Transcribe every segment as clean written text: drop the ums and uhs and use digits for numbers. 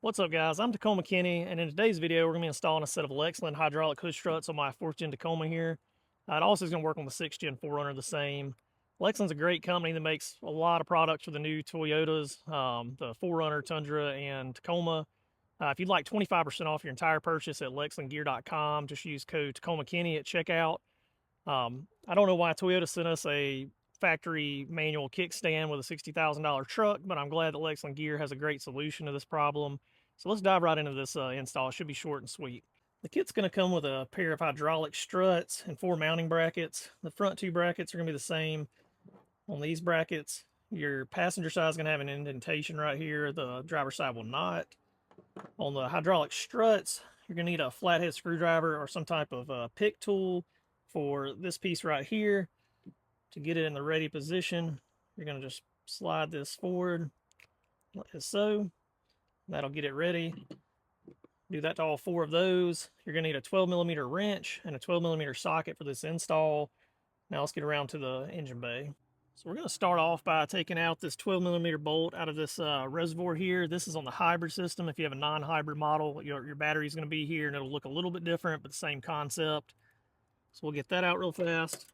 What's up, guys? I'm Tacoma Kenny, and in today's video we're going to be installing a set of Lexland hydraulic hood struts on my 4th gen Tacoma here. It also is going to work on the 6th gen 4Runner the same. Lexland's a great company that makes a lot of products for the new Toyotas, the 4Runner, Tundra, and Tacoma. If you'd like 25% off your entire purchase at lexlandgear.com, just use code Tacoma Kenny at checkout. I don't know why Toyota sent us a factory manual kickstand with a $60,000 truck, but I'm glad that Lexland Gear has a great solution to this problem. So let's dive right into this install. It should be short and sweet. The kit's going to come with a pair of hydraulic struts and 4 mounting brackets. The front 2 brackets are going to be the same. On these brackets, your passenger side is going to have an indentation right here. The driver's side will not. On the hydraulic struts, you're going to need a flathead screwdriver or some type of pick tool for this piece right here. To get it in the ready position, you're going to just slide this forward like so. That'll get it ready. Do that to all 4 of those. You're going to need a 12mm wrench and a 12mm socket for this install. Now let's get around to the engine bay. So we're going to start off by taking out this 12mm bolt out of this reservoir here. This is on the hybrid system. If you have a non-hybrid model, your battery is going to be here and it'll look a little bit different, but the same concept. So we'll get that out real fast.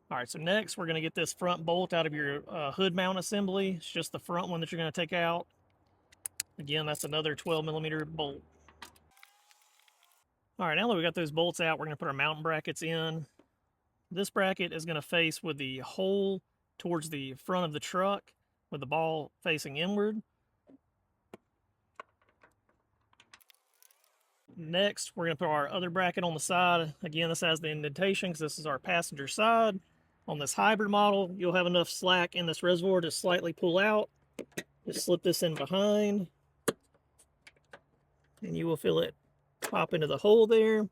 All right, so next we're going to get this front bolt out of your hood mount assembly. It's just the front one that you're going to take out. Again, that's another 12mm bolt. All right, now that we got those bolts out, we're going to put our mounting brackets in. This bracket is going to face with the hole towards the front of the truck with the ball facing inward. Next, we're going to put our other bracket on the side. Again, this has the indentation because this is our passenger side. On this hybrid model, you'll have enough slack in this reservoir to slightly pull out. Just slip this in behind, and you will feel it pop into the hole there.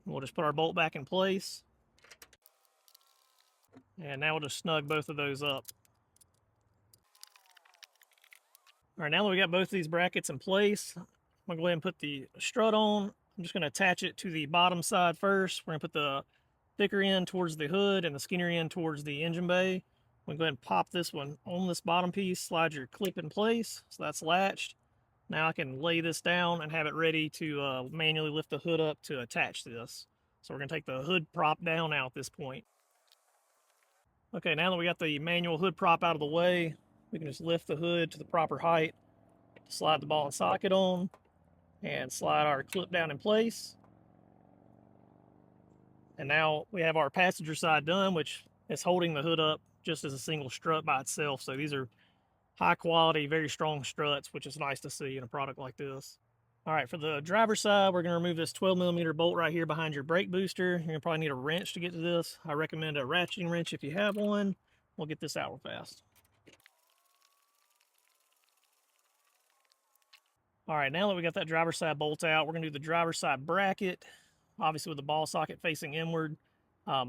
We'll just put our bolt back in place. And now we'll just snug both of those up. All right, now that we got both of these brackets in place, I'm gonna go ahead and put the strut on. I'm just gonna attach it to the bottom side first. We're gonna put the thicker end towards the hood and the skinnier end towards the engine bay. We're gonna go ahead and pop this one on this bottom piece, slide your clip in place, so that's latched. Now I can lay this down and have it ready to manually lift the hood up to attach this. So we're gonna take the hood prop down now at this point. Okay, now that we got the manual hood prop out of the way, we can just lift the hood to the proper height, slide the ball and socket on, and slide our clip down in place. And now we have our passenger side done, which is holding the hood up just as a single strut by itself. So these are high quality, very strong struts, which is nice to see in a product like this. All right, for the driver's side, we're going to remove this 12mm bolt right here behind your brake booster. You're going to probably need a wrench to get to this. I recommend a ratcheting wrench if you have one. We'll get this out real fast. All right, now that we got that driver's side bolt out, we're going to do the driver's side bracket, obviously with the ball socket facing inward.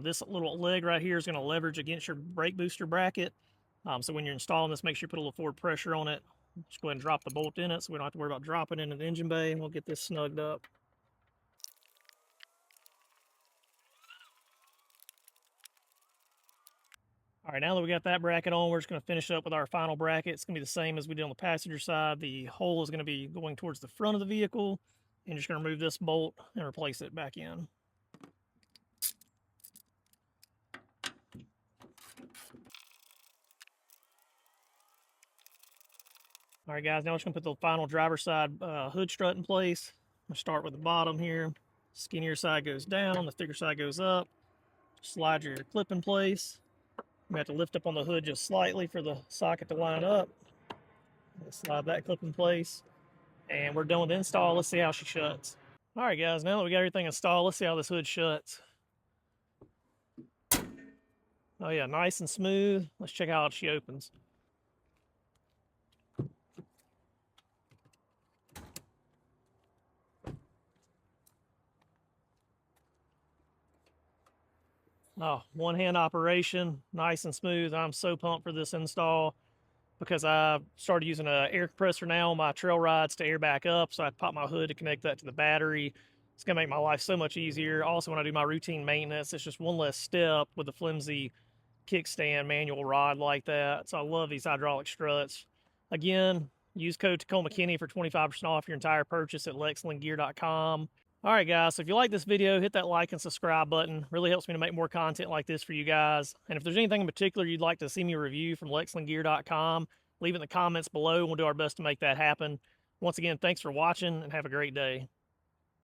This little leg right here is going to leverage against your brake booster bracket. So when you're installing this, make sure you put a little forward pressure on it. Just go ahead and drop the bolt in it so we don't have to worry about dropping it into the engine bay, and we'll get this snugged up. All right, now that we got that bracket on, we're just going to finish up with our final bracket. It's going to be the same as we did on the passenger side. The hole is going to be going towards the front of the vehicle, and you're just going to remove this bolt and replace it back in. All right, guys, now we're just going to put the final driver's side hood strut in place. I'm going to start with the bottom here. Skinnier side goes down, the thicker side goes up. Slide your clip in place. You have to lift up on the hood just slightly for the socket to line up. Slide that clip in place. And we're done with the install. Let's see how she shuts. All right, guys, now that we got everything installed, let's see how this hood shuts. Oh yeah, nice and smooth. Let's check out how she opens. Oh, one-hand operation, nice and smooth. I'm so pumped for this install because I started using an air compressor now on my trail rides to air back up, so I pop my hood to connect that to the battery. It's gonna make my life so much easier. Also, when I do my routine maintenance, it's just one less step with the flimsy kickstand manual rod like that. So I love these hydraulic struts. Again, use code Tacoma Kenny for 25% off your entire purchase at lexlandgear.com. All right, guys, so if you like this video, hit that like and subscribe button. Really helps me to make more content like this for you guys. And if there's anything in particular you'd like to see me review from lexlandgear.com, leave it in the comments below. We'll do our best to make that happen. Once again, thanks for watching and have a great day.